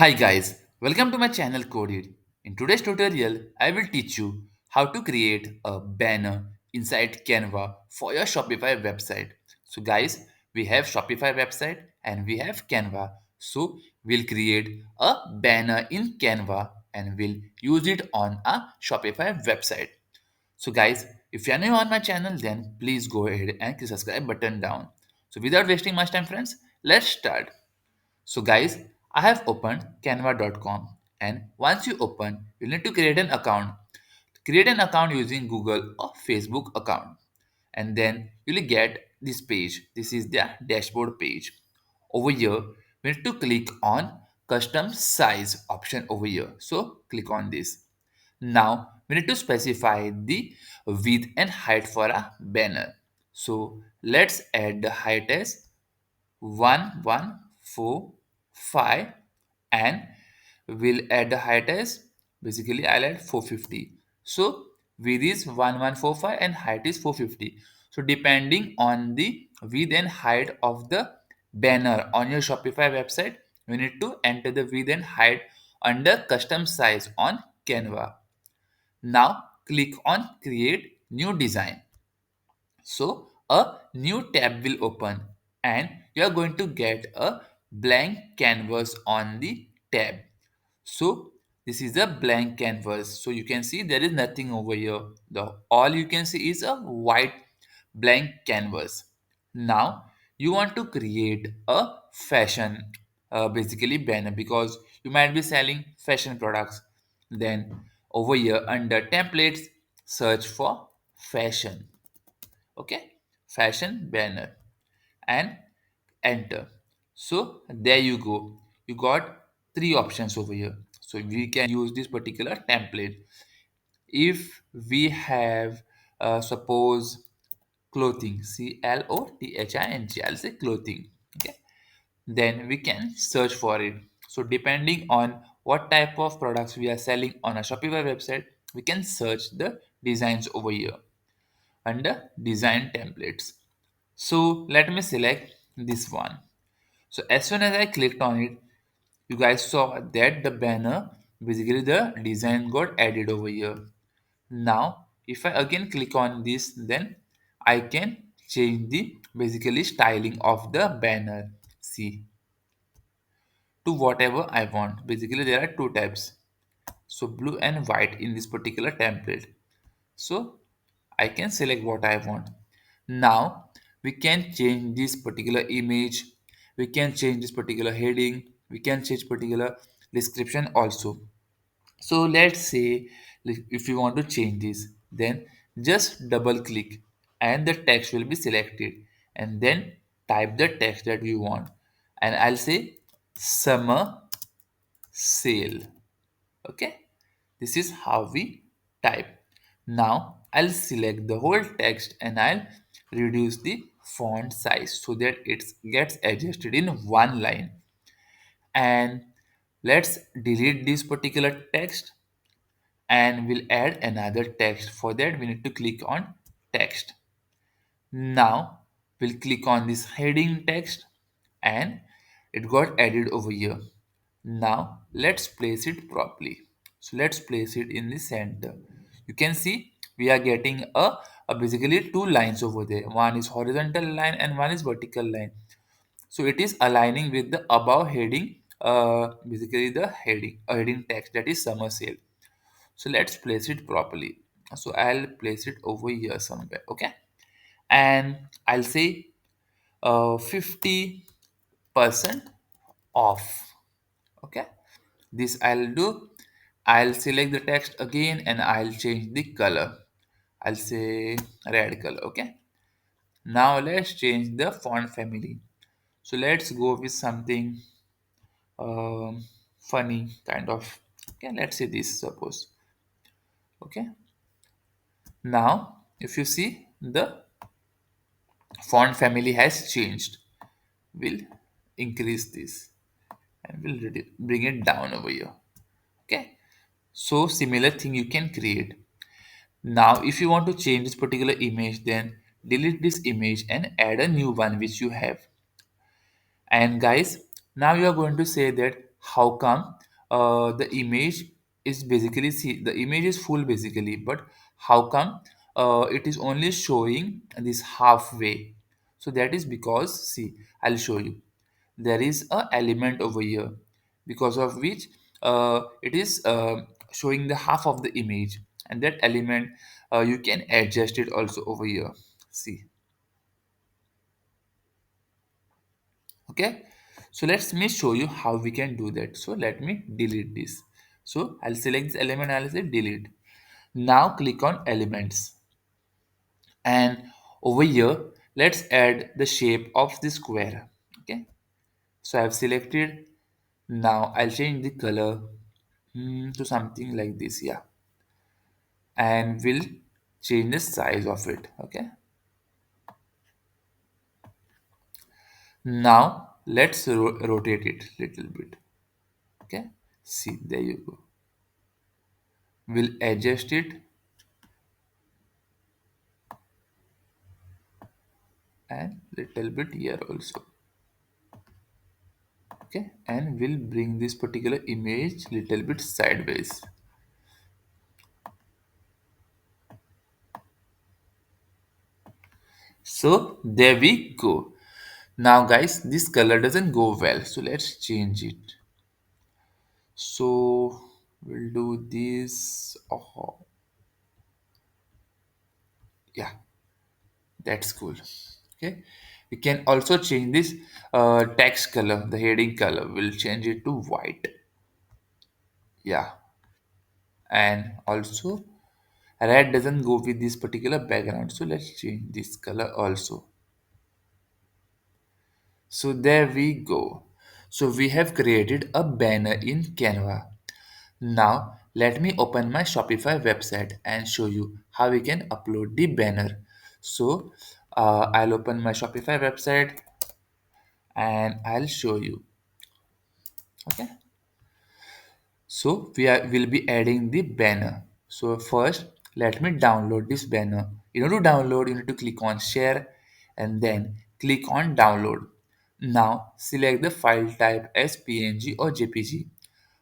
Hi guys, welcome to my channel Coded. In today's tutorial, I will teach you how to create a banner inside Canva for your Shopify website. So guys, we have Shopify website and we have Canva. So we'll create a banner in Canva and we'll use it on a Shopify website. So guys, if you are new on my channel, then please go ahead and click subscribe button down. So without wasting much time friends, let's start. So guys, I have opened canva.com, and once you open, you need to create an account. Create an account using Google or Facebook account, and then you'll get this page. This is the dashboard page. Over here, we need to click on custom size option over here. So click on this. Now we need to specify the width and height for a banner. So let's add the height as 1145, and we'll add the height as basically I'll add 450. So width is 1145 and height is 450. So depending on the width and height of the banner on your Shopify website, you need to enter the width and height under custom size on Canva. Now click on create new design. So a new tab will open and you are going to get a blank canvas on the tab. So this is a blank canvas. So you can see there is nothing over here. The all you can see is a white blank canvas. Now you want to create a fashion basically banner because you might be selling fashion products. Then over here under templates, search for fashion. Okay, fashion banner and enter. So there you go, you got three options over here. So we can use this particular template if we have suppose clothing, clothing, I'll say clothing. Okay, then we can search for it. So depending on what type of products we are selling on a Shopify website, we can search the designs over here under design templates. So let me select this one. So as soon as I clicked on it, you guys saw that the banner, basically the design got added over here. Now, if I again click on this, then I can change the basically styling of the banner. See, to whatever I want. Basically, there are two types. So blue and white in this particular template. So I can select what I want. Now we can change this particular image, we can change this particular heading, we can change particular description also. So let's say if you want to change this, then just double click and the text will be selected, and then type the text that you want, and I'll say summer sale. Okay, this is how we type. Now I'll select the whole text and I'll reduce the font size so that it gets adjusted in one line. And let's delete this particular text and we'll add another text. For that we need to click on text. Now we'll click on this heading text and it got added over here. Now let's place it properly. So let's place it in the center. You can see we are getting a basically two lines over there. One is horizontal line and one is vertical line. So it is aligning with the above heading, basically the heading text, that is summer sale. So let's place it properly. So I'll place it over here somewhere. Okay, and I'll say 50% off. Okay, this I'll do. I'll select the text again and I'll change the color. I'll say red color. Okay, now let's change the font family. So let's go with something funny kind of. Okay, let's say this suppose. Okay, now if you see the font family has changed, we'll increase this and we'll bring it down over here. Okay, so similar thing you can create. Now if you want to change this particular image, then delete this image and add a new one which you have. And guys, now you are going to say that how come the image is basically, see, the image is full basically, but how come it is only showing this halfway? So that is because, see, I'll show you, there is a element over here because of which it is showing the half of the image, and that element you can adjust it also over here. See, okay, so let me show you how we can do that. So let me delete this. So I'll select this element, I'll say delete. Now click on elements, and over here let's add the shape of the square. Okay, so I've selected. Now I'll change the color to something like this, yeah, and we'll change the size of it. Okay, now let's rotate it little bit. Okay, see, there you go. We'll adjust it and little bit here also. Okay, and we'll bring this particular image little bit sideways. So there we go. Now guys, this color doesn't go well, so let's change it. So we'll do this. Oh, yeah, that's cool. Okay, we can also change this text color, the heading color. We'll change it to white. Yeah, and also red doesn't go with this particular background, so let's change this color also. So there we go. So we have created a banner in Canva. Now let me open my Shopify website and show you how we can upload the banner. So I'll open my Shopify website and I'll show you. Okay. So will be adding the banner. So first, let me download this banner. In order to download, you need to click on share and then click on download. Now select the file type as PNG or JPG.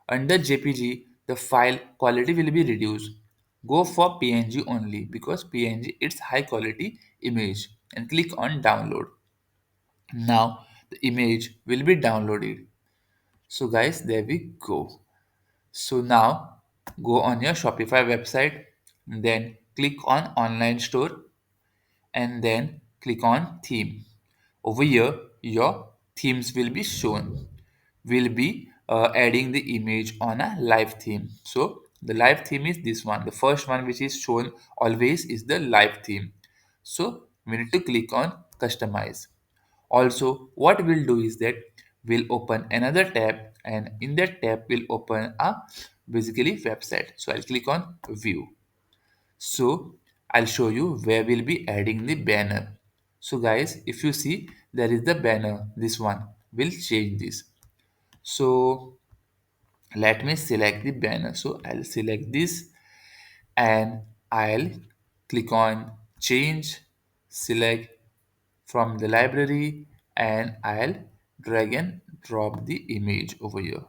Under JPG, the file quality will be reduced. Go for PNG only because PNG it's high quality image and click on download. Now the image will be downloaded. So guys, there we go. So now go on your Shopify website, then click on online store and then click on theme. Over here, your themes will be shown. We'll be adding the image on a live theme. So the live theme is this one. The first one which is shown always is the live theme. So we need to click on customize. Also, what we'll do is that we'll open another tab, and in that tab we'll open a basically website. So I'll click on view. So I'll show you where we'll be adding the banner. So guys, if you see, there is the banner, this one. We'll change this. So let me select the banner. So I'll select this and I'll click on change, select from the library, and I'll drag and drop the image over here.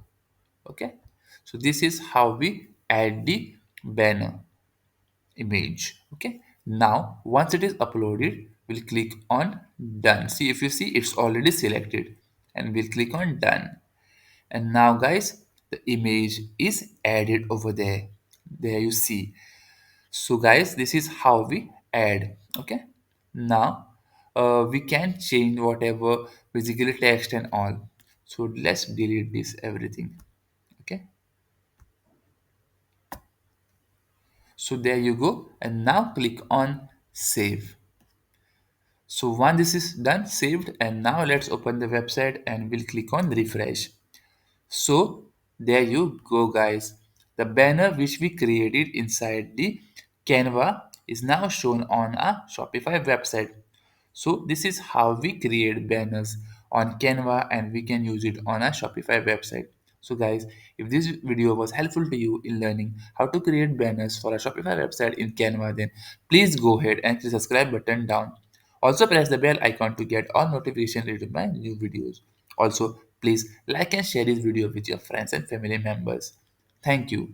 Okay, so this is how we add the banner image. Okay, now once it is uploaded, we'll click on done. See, if you see, it's already selected, and we'll click on done. And now guys, the image is added over there. There you see. So guys, this is how we add. Okay, now we can change whatever basically text and all. So let's delete this everything. Okay, so there you go, and now click on save. So once this is done, saved, and now let's open the website and we'll click on refresh. So there you go guys. The banner which we created inside the Canva is now shown on a Shopify website. So this is how we create banners on Canva and we can use it on a Shopify website. So guys, if this video was helpful to you in learning how to create banners for a Shopify website in Canva, then please go ahead and click the subscribe button down. Also press the bell icon to get all notifications related to my new videos. Also, Please like and share this video with your friends and family members. Thank you.